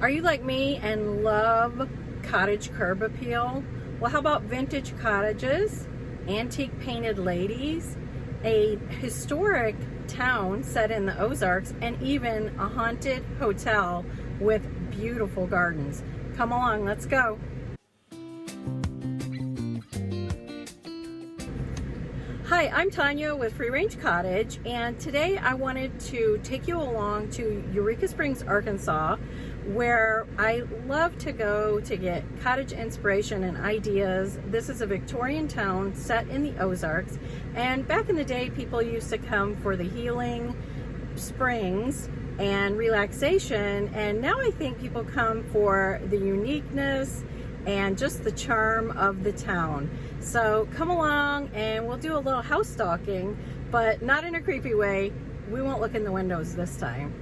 Are you like me and love cottage curb appeal? Well, how about vintage cottages, antique painted ladies, a historic town set in the Ozarks, and even a haunted hotel with beautiful gardens? Come along, let's go. Hi, I'm Tanya with Free Range Cottage, and today I wanted to take you along to Eureka Springs, Arkansas, where I love to go to get cottage inspiration and ideas. This is a Victorian town set in the Ozarks, and back in the day, people used to come for the healing springs and relaxation, and now I think people come for the uniqueness and just the charm of the town. So come along and we'll do a little house stalking, but not in a creepy way. We won't look in the windows this time.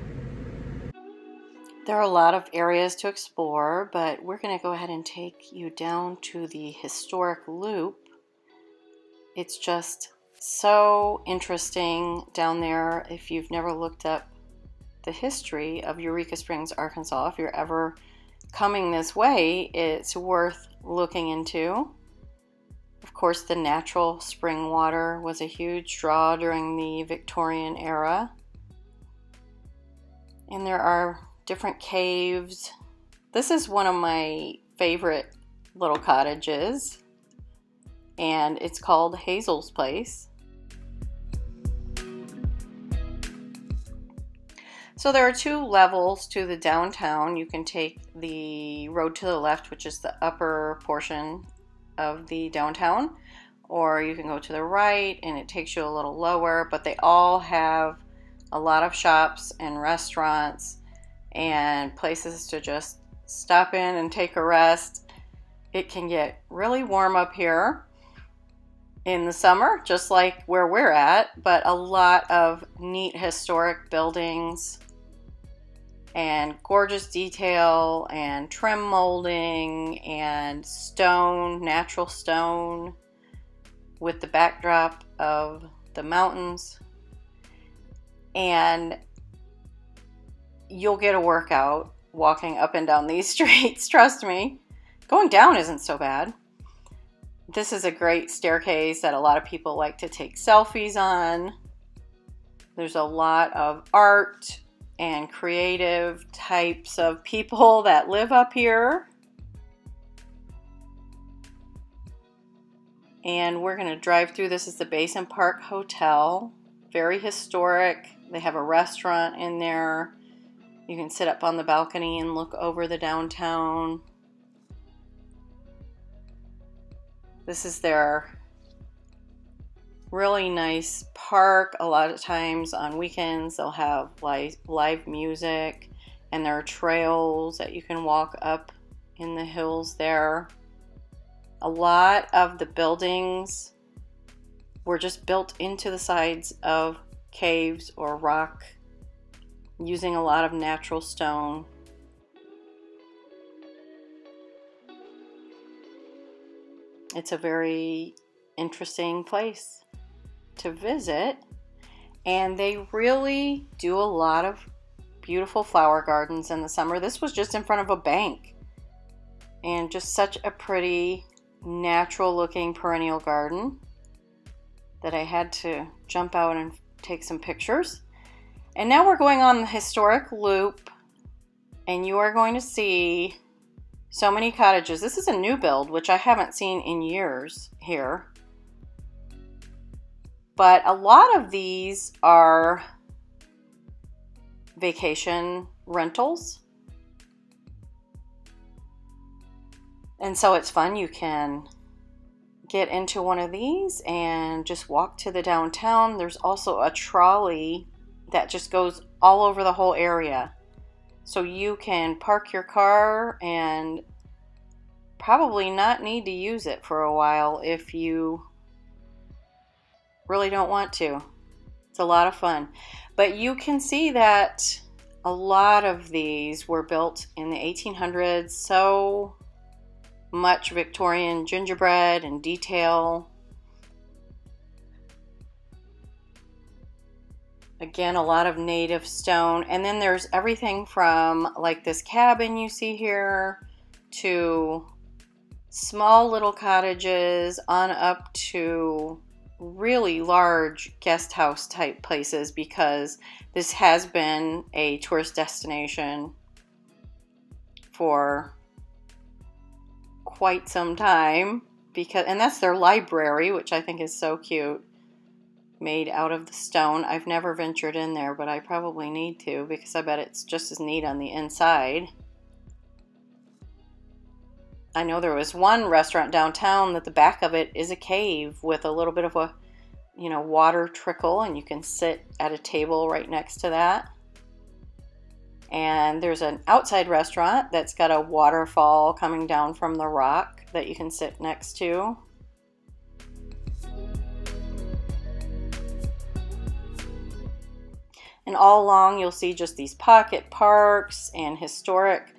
There are a lot of areas to explore, but we're going to go ahead and take you down to the historic loop. It's just so interesting down there. If you've never looked up the history of Eureka Springs, Arkansas, if you're ever coming this way, it's worth looking into. Of course, the natural spring water was a huge draw during the Victorian era. And there are different caves. This is one of my favorite little cottages, and it's called Hazel's Place. So there are two levels to the downtown. You can take the road to the left, which is the upper portion of the downtown, or you can go to the right and it takes you a little lower, but they all have a lot of shops and restaurants and places to just stop in and take a rest. It can get really warm up here in the summer, just like where we're at, but a lot of neat historic buildings and gorgeous detail and trim molding and stone, natural stone, with the backdrop of the mountains. And you'll get a workout walking up and down these streets, trust me. Going down isn't so bad. This is a great staircase that a lot of people like to take selfies on. There's a lot of art and creative types of people that live up here. And we're going to drive through. This is the Basin Park Hotel. Very historic. They have a restaurant in there. You can sit up on the balcony and look over the downtown. This is their really nice park. A lot of times on weekends they'll have live music, and there are trails that you can walk up in the hills there. A lot of the buildings were just built into the sides of caves or rock using a lot of natural stone. It's a very interesting place to visit, and they really do a lot of beautiful flower gardens in the summer. This was just in front of a bank, and just such a pretty natural looking perennial garden that I had to jump out and take some pictures. And now we're going on the historic loop, and you are going to see so many cottages. This is a new build, which I haven't seen in years here. But a lot of these are vacation rentals. And so it's fun. You can get into one of these and just walk to the downtown. There's also a trolley that just goes all over the whole area. So you can park your car and probably not need to use it for a while if you really don't want to. It's a lot of fun. But you can see that a lot of these were built in the 1800s. So much Victorian gingerbread and detail. Again, a lot of native stone. And then there's everything from like this cabin you see here to small little cottages on up to really large guest house type places, because this has been a tourist destination for quite some time, and that's their library, which I think is so cute, made out of the stone. I've never ventured in there, but I probably need to, because I bet it's just as neat on the inside. I know there was one restaurant downtown that the back of it is a cave with a little bit of a, water trickle, and you can sit at a table right next to that. And there's an outside restaurant that's got a waterfall coming down from the rock that you can sit next to. And all along you'll see just these pocket parks and historic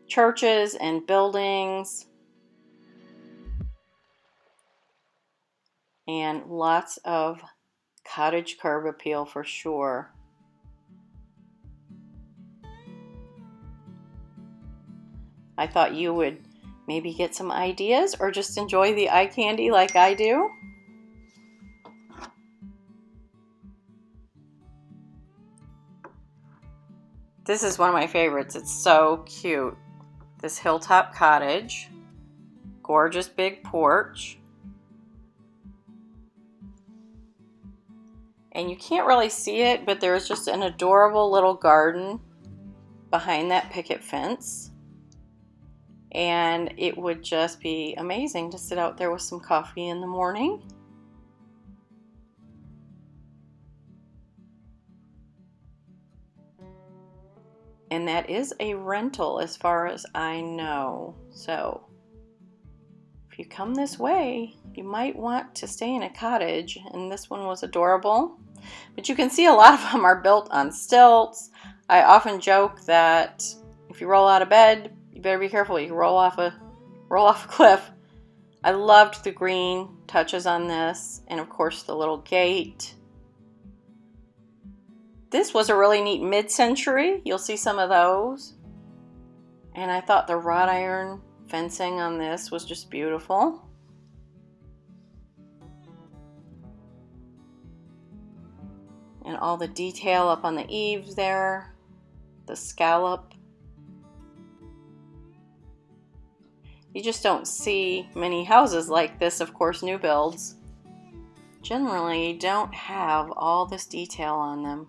churches and buildings, and lots of cottage curb appeal for sure. I thought you would maybe get some ideas or just enjoy the eye candy like I do. This is one of my favorites. It's so cute. This hilltop cottage, gorgeous big porch. And you can't really see it, but there's just an adorable little garden behind that picket fence. And it would just be amazing to sit out there with some coffee in the morning. And that is a rental as far as I know. So if you come this way, you might want to stay in a cottage. And this one was adorable. But you can see a lot of them are built on stilts. I often joke that if you roll out of bed, you better be careful. You can roll off a cliff. I loved the green touches on this, and of course the little gate. This was a really neat mid-century. You'll see some of those. And I thought the wrought iron fencing on this was just beautiful. And all the detail up on the eaves there, the scallop. You just don't see many houses like this, of course, new builds generally don't have all this detail on them.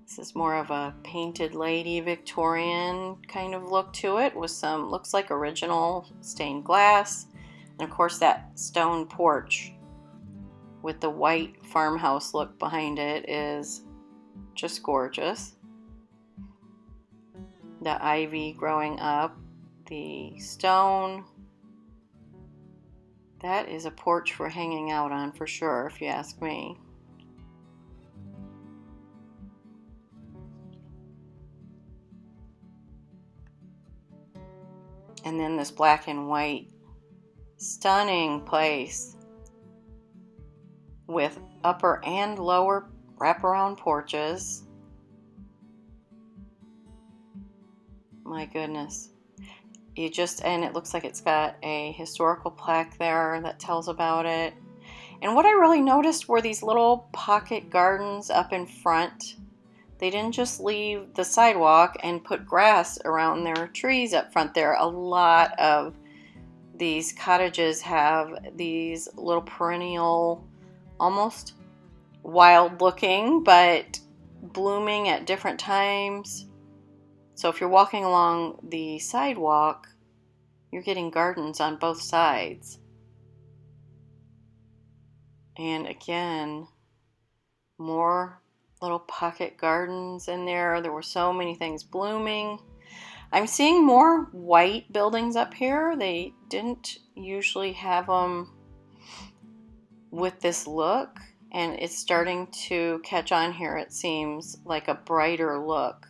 This is more of a painted lady Victorian kind of look to it, with some, looks like original stained glass. And of course that stone porch with the white farmhouse look behind it is just gorgeous. The ivy growing up, the stone. That is a porch for hanging out on for sure, if you ask me. And then this black and white, stunning place with upper and lower wraparound porches. My goodness. And it looks like it's got a historical plaque there that tells about it. And what I really noticed were these little pocket gardens up in front. They didn't just leave the sidewalk and put grass around their trees up front there. A lot of these cottages have these little perennial, almost wild looking, but blooming at different times. So if you're walking along the sidewalk, you're getting gardens on both sides. And again, more little pocket gardens in there. There were so many things blooming. I'm seeing more white buildings up here. They didn't usually have them with this look, and it's starting to catch on here. It seems like a brighter look.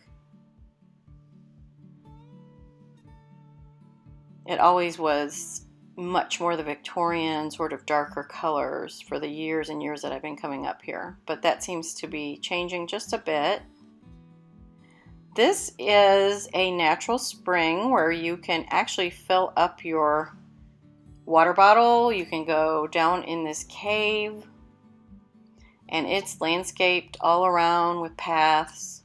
It always was, much more the Victorian sort of darker colors for the years and years that I've been coming up here. But that seems to be changing just a bit. This is a natural spring where you can actually fill up your water bottle. You can go down in this cave, and it's landscaped all around with paths.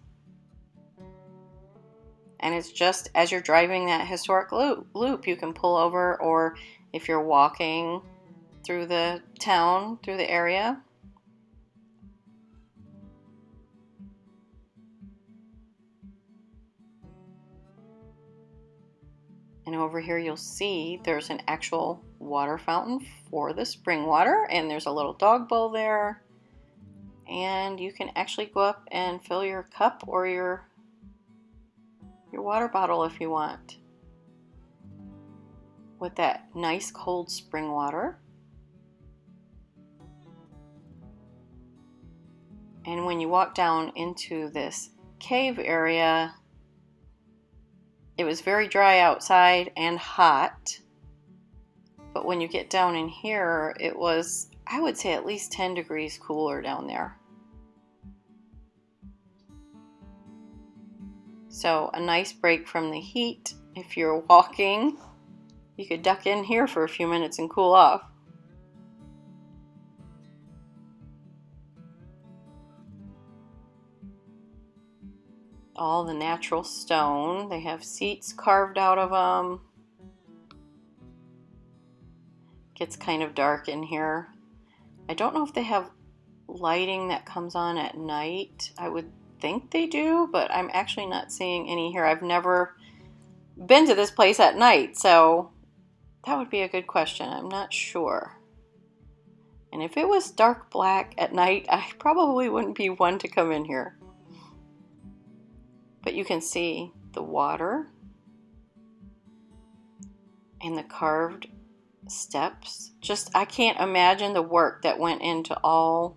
And it's just as you're driving that historic loop, you can pull over, or if you're walking through the town, through the area. And over here you'll see there's an actual water fountain for the spring water, and there's a little dog bowl there. And you can actually go up and fill your cup or your water bottle if you want with that nice cold spring water. And when you walk down into this cave area, it was very dry outside and hot, but when you get down in here, it was, I would say, at least 10 degrees cooler down there. So a nice break from the heat. If you're walking, you could duck in here for a few minutes and cool off. All the natural stone. They have seats carved out of them. Gets kind of dark in here. I don't know if they have lighting that comes on at night. I would think they do, but I'm actually not seeing any here. I've never been to this place at night, so that would be a good question. I'm not sure. And if it was dark black at night, I probably wouldn't be one to come in here. But you can see the water and the carved steps. Just, I can't imagine the work that went into all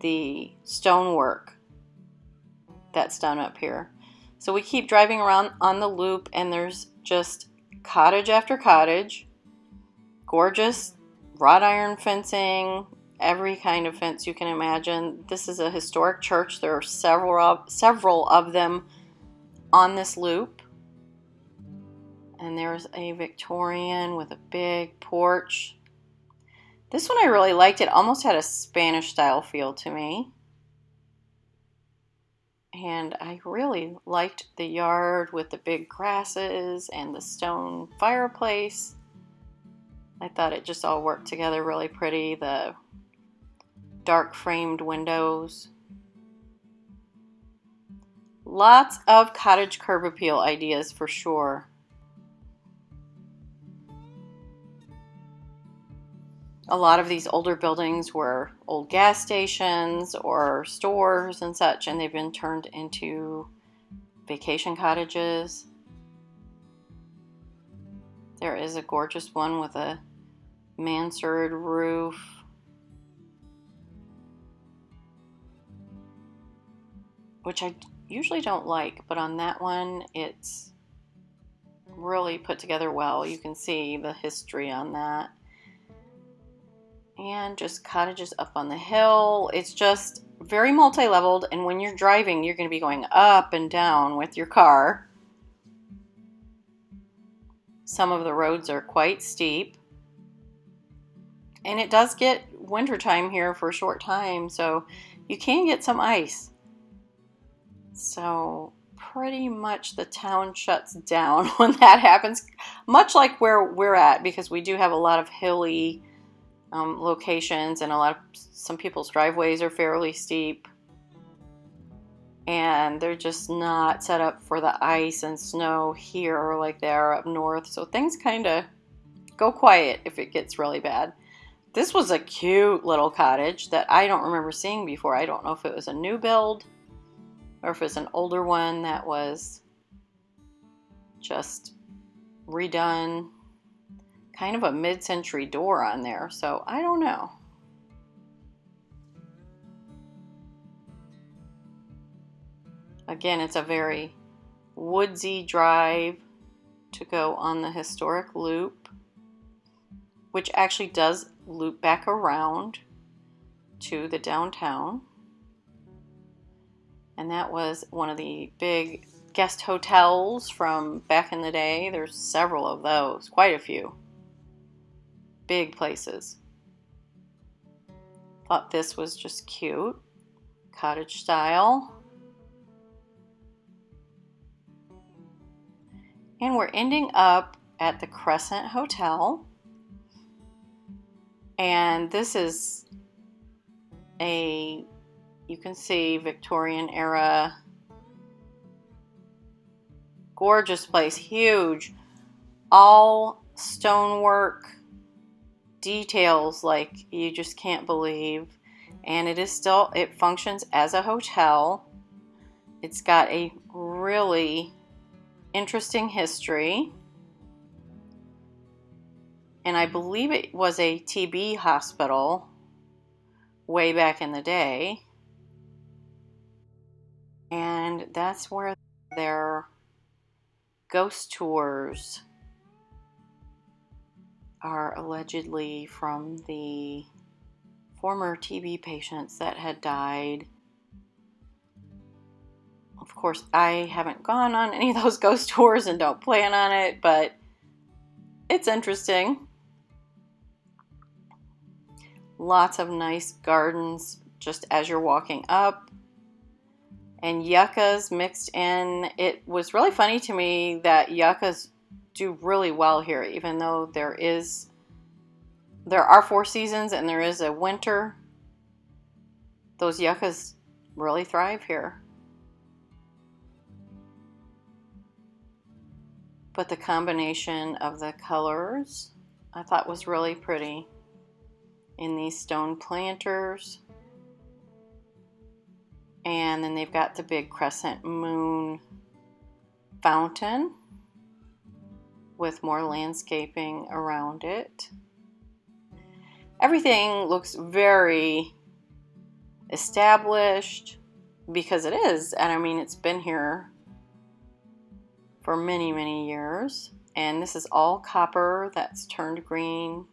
the stonework that's done up here. So we keep driving around on the loop, and there's just cottage after cottage, gorgeous wrought iron fencing, every kind of fence you can imagine. This is a historic church. There are several of them on this loop. And there's a Victorian with a big porch. This one I really liked. It almost had a Spanish style feel to me. And I really liked the yard with the big grasses and the stone fireplace. I thought it just all worked together really pretty. The dark framed windows. Lots of cottage curb appeal ideas for sure. A lot of these older buildings were old gas stations or stores and such, and they've been turned into vacation cottages. There is a gorgeous one with a mansard roof. Which I usually don't like, but on that one, it's really put together well. You can see the history on that. And just cottages up on the hill. It's just very multi-leveled, and when you're driving, you're going to be going up and down with your car. Some of the roads are quite steep. And it does get wintertime here for a short time, so you can get some ice. So pretty much the town shuts down when that happens, much like where we're at, because we do have a lot of hilly locations, and some people's driveways are fairly steep, and they're just not set up for the ice and snow here like they are up north. So things kind of go quiet if it gets really bad. This was a cute little cottage that I don't remember seeing before. I don't know if it was a new build or if it's an older one that was just redone. Kind of a mid-century door on there, so I don't know. Again, it's a very woodsy drive to go on the historic loop. which actually does loop back around to the downtown. And that was one of the big guest hotels from back in the day. There's several of those, quite a few. Big places. Thought this was just cute. Cottage style. And we're ending up at the Crescent Hotel. And this is you can see Victorian era, gorgeous place, huge, all stonework, details like you just can't believe. And it functions as a hotel. It's got a really interesting history. And I believe it was a TB hospital way back in the day. And that's where their ghost tours are allegedly from the former TB patients that had died. Of course, I haven't gone on any of those ghost tours and don't plan on it, but it's interesting. Lots of nice gardens just as you're walking up. And yuccas mixed in. It was really funny to me that yuccas do really well here, even though there are 4 seasons and there is a winter. Those yuccas really thrive here. But the combination of the colors I thought was really pretty in these stone planters. And then they've got the big crescent moon fountain with more landscaping around it. Everything looks very established because it is. And I mean, it's been here for many, many years. And this is all copper that's turned green.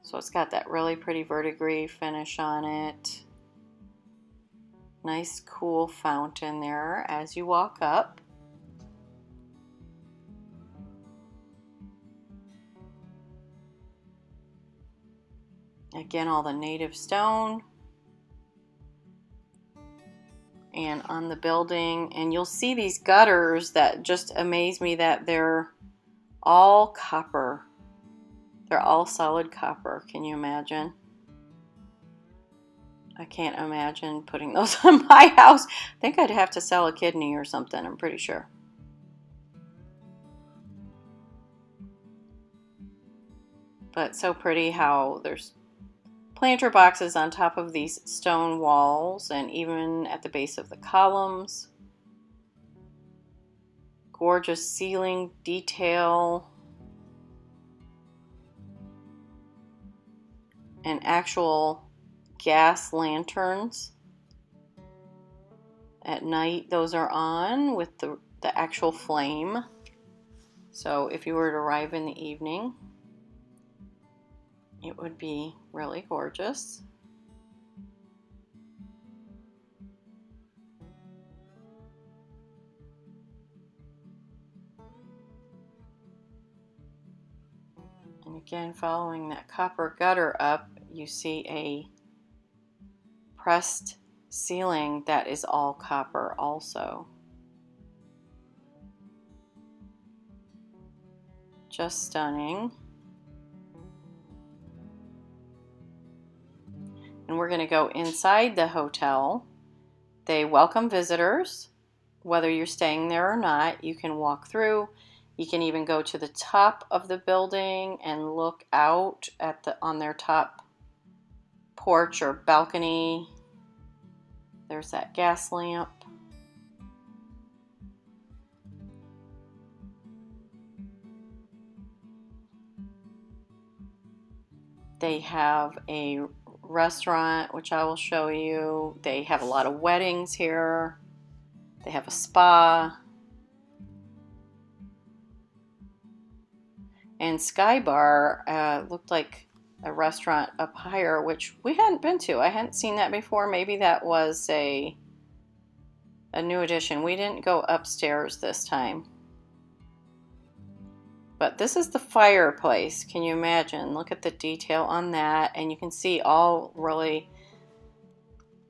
So it's got that really pretty verdigris finish on it. Nice cool fountain there as you walk up. Again, all the native stone. And on the building, and you'll see these gutters that just amaze me that they're all copper. They're all solid copper. Can you imagine? I can't imagine putting those on my house. I think I'd have to sell a kidney or something, I'm pretty sure. But so pretty how there's planter boxes on top of these stone walls and even at the base of the columns. Gorgeous ceiling detail. And actual gas lanterns. At night, those are on with the actual flame. So if you were to arrive in the evening, it would be really gorgeous. And again, following that copper gutter up, you see a pressed ceiling that is all copper also. Just stunning. And we're going to go inside the hotel. They welcome visitors, whether you're staying there or not. You can walk through. You can even go to the top of the building and look out at on their top porch or balcony. There's that gas lamp. They have a restaurant, which I will show you. They have a lot of weddings here. They have a spa. And Sky Bar looked like a restaurant up higher, which we hadn't been to. I hadn't seen that before. Maybe that was a new addition. We didn't go upstairs this time. But this is the fireplace. Can you imagine? Look at the detail on that. And you can see all really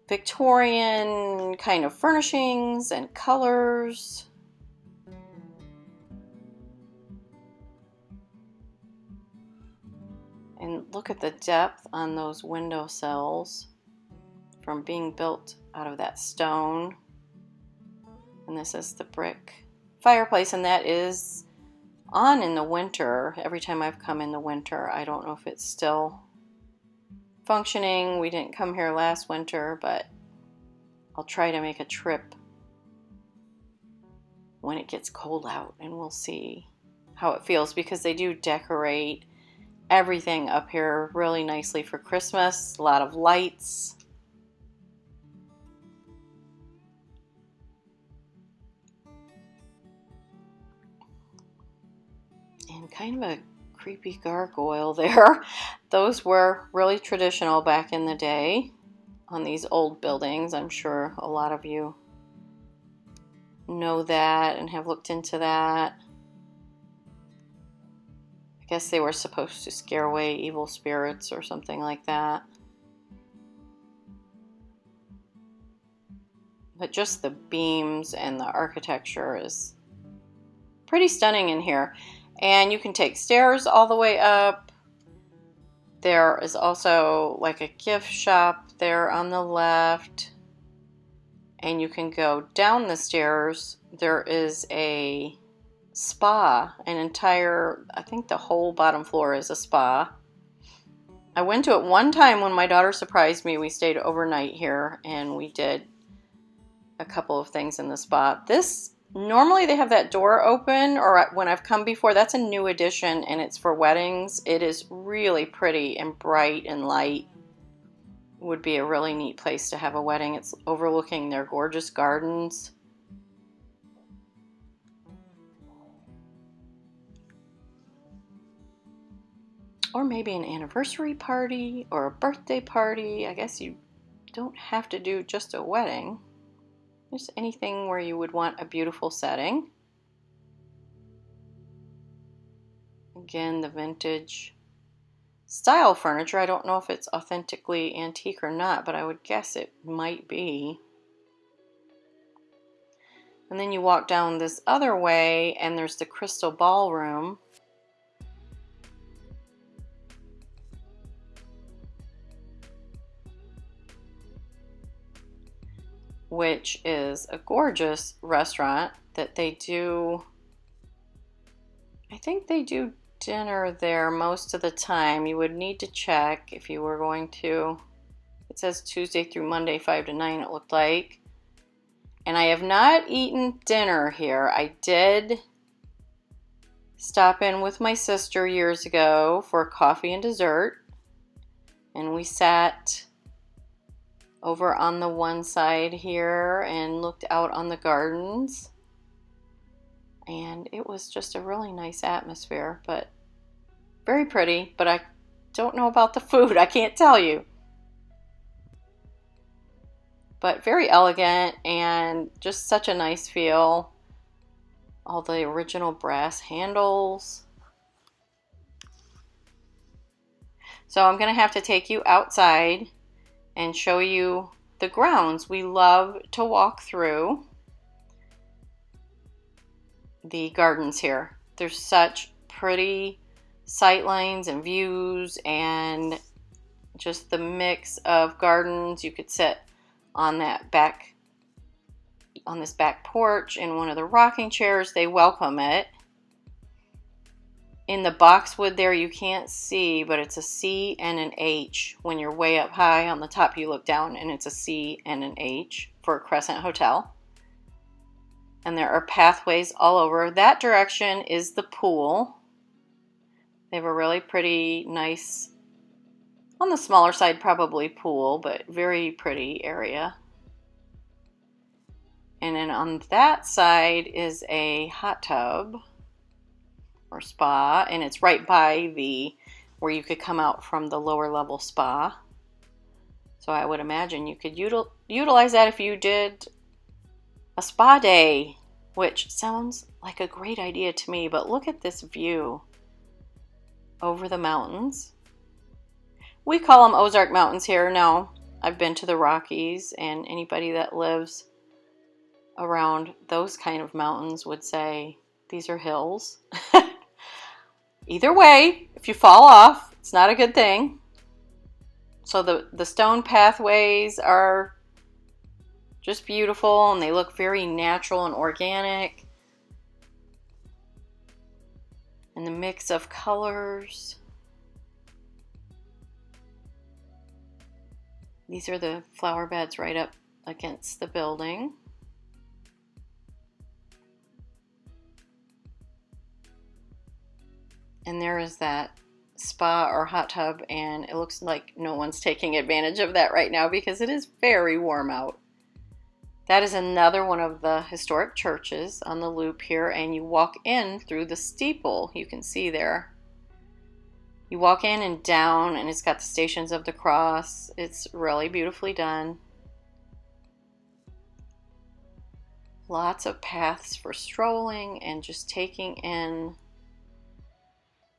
Victorian kind of furnishings and colors. And look at the depth on those window sills from being built out of that stone. And this is the brick fireplace, and that is on in the winter. Every time I've come in the winter, I don't know if it's still functioning. We didn't come here last winter, but I'll try to make a trip when it gets cold out, and we'll see how it feels, because they do decorate everything up here really nicely for Christmas. A lot of lights. And kind of a creepy gargoyle there. Those were really traditional back in the day on these old buildings. I'm sure a lot of you know that and have looked into that. I guess they were supposed to scare away evil spirits or something like that. But just the beams and the architecture is pretty stunning in here. And you can take stairs all the way up. There is also like a gift shop there on the left. And you can go down the stairs. There is a spa, an entire, I think the whole bottom floor is a spa. I went to it one time when my daughter surprised me. We stayed overnight here and we did a couple of things in the spa. Normally they have that door open, or when I've come before, that's a new addition and it's for weddings. It is really pretty and bright and light. Would be a really neat place to have a wedding. It's overlooking their gorgeous gardens. Or maybe an anniversary party or a birthday party. I guess you don't have to do just a wedding. Just anything where you would want a beautiful setting. Again, the vintage style furniture. I don't know if it's authentically antique or not, but I would guess it might be. And then you walk down this other way and there's the crystal ballroom. Which is a gorgeous restaurant that they do. I think they do dinner there most of the time. You would need to check if you were going to. It says Tuesday through Monday, 5 to 9, it looked like. And I have not eaten dinner here. I did stop in with my sister years ago for coffee and dessert. And we sat over on the one side here and looked out on the gardens. And it was just a really nice atmosphere, but very pretty. But I don't know about the food. I can't tell you. But very elegant and just such a nice feel. All the original brass handles. So I'm going to have to take you outside and show you the grounds. We love to walk through the gardens here. There's such pretty sight lines and views and just the mix of gardens. You could sit on this back porch in one of the rocking chairs. They welcome it. In the boxwood there you can't see, but it's a C and an H. When you're way up high on the top you look down and it's a C and an H for Crescent Hotel. And there are pathways all over. That direction is the pool. They have a really pretty, nice, on the smaller side probably pool, but very pretty area. And then on that side is a hot tub. or spa, and it's right by the where you could come out from the lower level spa. So I would imagine you could utilize that if you did a spa day, which sounds like a great idea to me. But look at this view over the mountains. We call them Ozark Mountains here. Now, I've been to the Rockies, and anybody that lives around those kind of mountains would say these are hills. Either way, if you fall off, it's not a good thing. So the stone pathways are just beautiful, and they look very natural and organic. And the mix of colors. These are the flower beds right up against the building. And there is that spa or hot tub, and it looks like no one's taking advantage of that right now because it is very warm out. That is another one of the historic churches on the loop here, and you walk in through the steeple, you can see there. You walk in and down, and it's got the Stations of the Cross. It's really beautifully done. Lots of paths for strolling and just taking in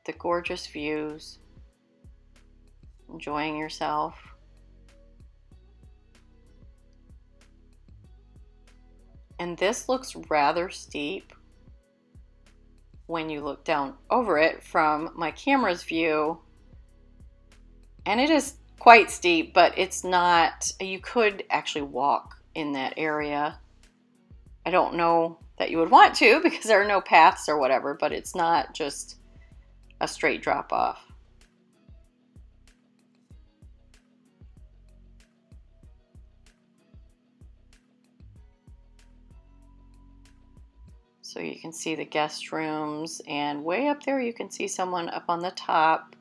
the gorgeous views, enjoying yourself. And this looks rather steep when you look down over it from my camera's view. And it is quite steep, but it's not, you could actually walk in that area. I don't know that you would want to because there are no paths or whatever, but it's not just a straight drop off. So you can see the guest rooms, and way up there you can see someone up on the top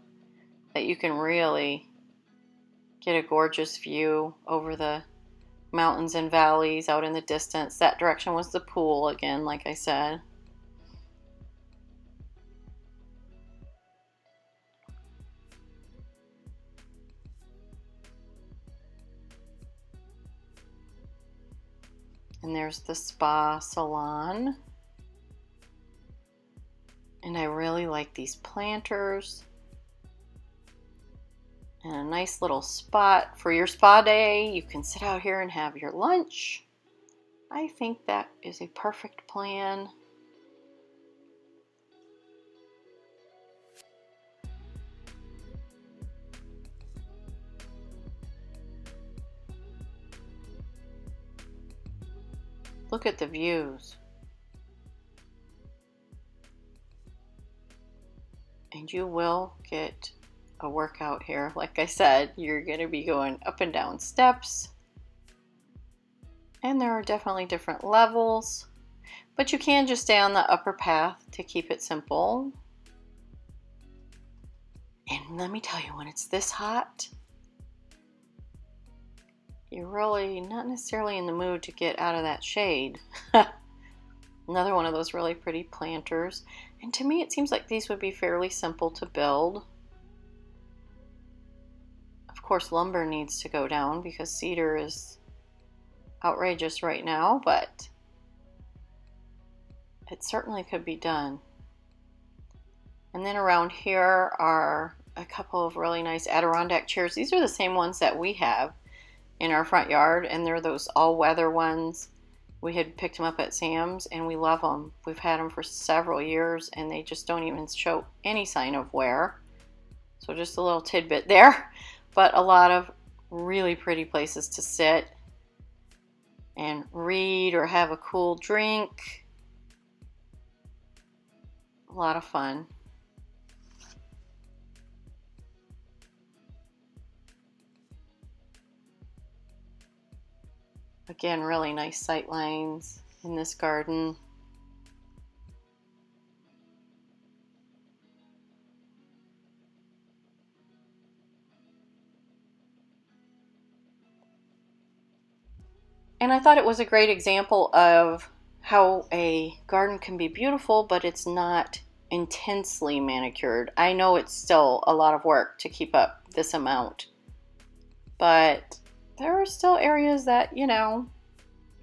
that you can really get a gorgeous view over the mountains and valleys out in the distance. That direction was the pool again, like I said. And there's the spa salon. And I really like these planters. And a nice little spot for your spa day. You can sit out here and have your lunch. I think that is a perfect plan. Look at the views. And you will get a workout here. Like I said, you're going to be going up and down steps. And there are definitely different levels. But you can just stay on the upper path to keep it simple. And let me tell you, when it's this hot, you're really not necessarily in the mood to get out of that shade. Another one of those really pretty planters. And to me, it seems like these would be fairly simple to build. Of course, lumber needs to go down because cedar is outrageous right now, but it certainly could be done. And then around here are a couple of really nice Adirondack chairs. These are the same ones that we have in our front yard, and they're those all-weather ones. We had picked them up at Sam's, and we love them. We've had them for several years, and they just don't even show any sign of wear. So just a little tidbit there. But a lot of really pretty places to sit and read or have a cool drink. A lot of fun. Again, really nice sight lines in this garden. And I thought it was a great example of how a garden can be beautiful, but it's not intensely manicured. I know it's still a lot of work to keep up this amount, but there are still areas that, you know,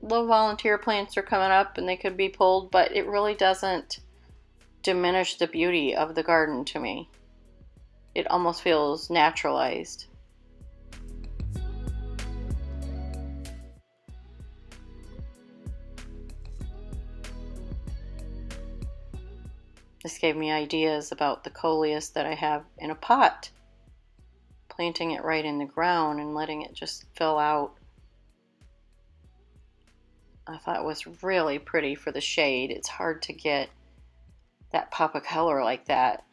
little volunteer plants are coming up and they could be pulled, but it really doesn't diminish the beauty of the garden to me. It almost feels naturalized. This gave me ideas about the coleus that I have in a pot. Planting it right in the ground and letting it just fill out. I thought it was really pretty for the shade. It's hard to get that pop of color like that.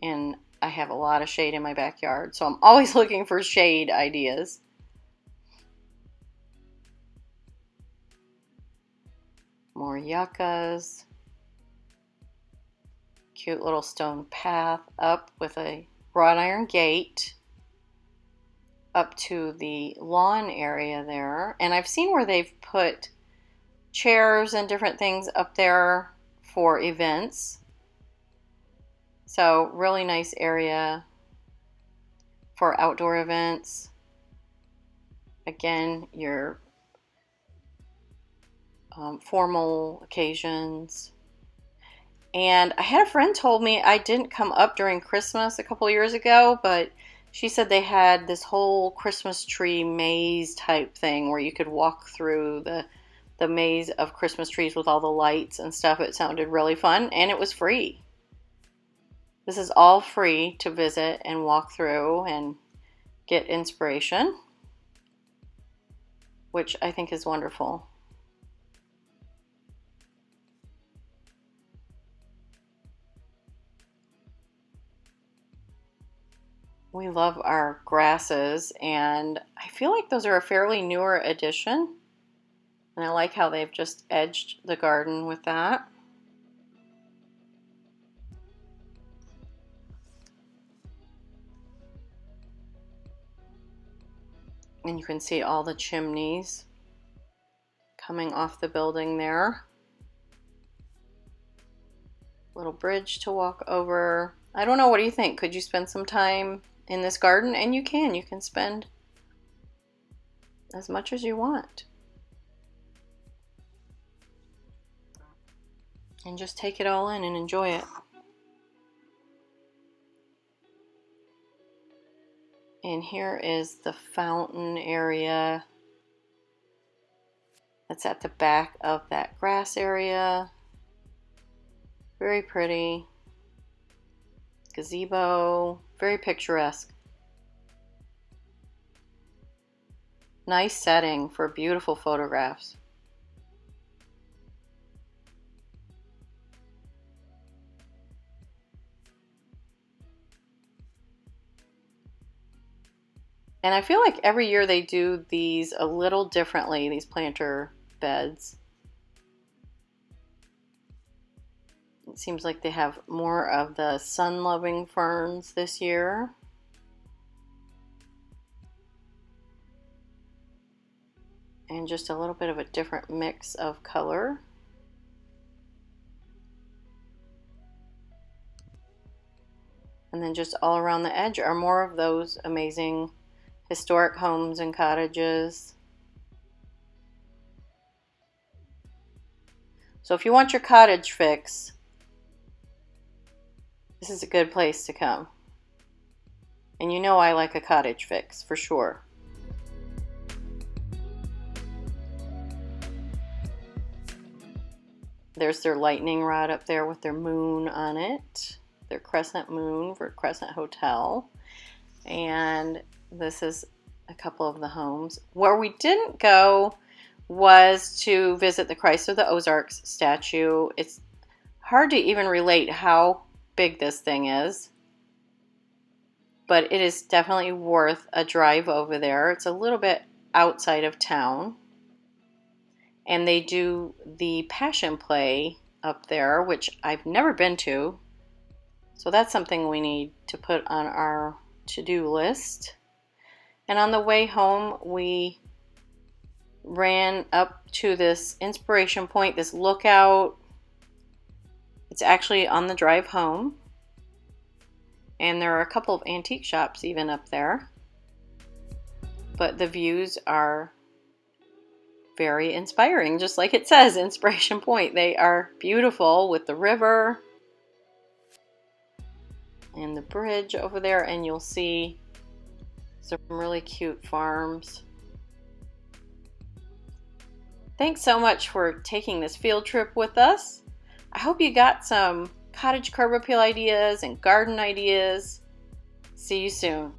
And I have a lot of shade in my backyard, so I'm always looking for shade ideas. More yuccas. Cute little stone path up with a wrought iron gate up to the lawn area there. And I've seen where they've put chairs and different things up there for events. So really nice area for outdoor events. Again, your formal occasions. And I had a friend told me, I didn't come up during Christmas a couple years ago, but she said they had this whole Christmas tree maze type thing where you could walk through the maze of Christmas trees with all the lights and stuff. It sounded really fun, and it was free. This is all free to visit and walk through and get inspiration, which I think is wonderful. We love our grasses, and I feel like those are a fairly newer addition. And I like how they've just edged the garden with that. And you can see all the chimneys coming off the building there. Little bridge to walk over. I don't know, what do you think? Could you spend some time in this garden? And you can spend as much as you want. And just take it all in and enjoy it. And here is the fountain area that's at the back of that grass area. Very pretty. Gazebo, very picturesque. Nice setting for beautiful photographs. And I feel like every year they do these a little differently, these planter beds. It seems like they have more of the sun-loving ferns this year. And just a little bit of a different mix of color. And then just all around the edge are more of those amazing historic homes and cottages. So if you want your cottage fix, this is a good place to come. And you know I like a cottage fix for sure. There's their lightning rod up there with their moon on it. Their crescent moon for Crescent Hotel. And this is a couple of the homes. Where we didn't go was to visit the Christ of the Ozarks statue. It's hard to even relate how big this thing is, but it is definitely worth a drive over there. It's a little bit outside of town, and they do the Passion Play up there, which I've never been to, so that's something we need to put on our to-do list. And on the way home, we ran up to this inspiration point, this lookout. It's actually on the drive home. And there are a couple of antique shops even up there. But the views are very inspiring, just like it says, Inspiration Point. They are beautiful with the river and the bridge over there, and you'll see some really cute farms. Thanks so much for taking this field trip with us. I hope you got some cottage curb appeal ideas and garden ideas. See you soon.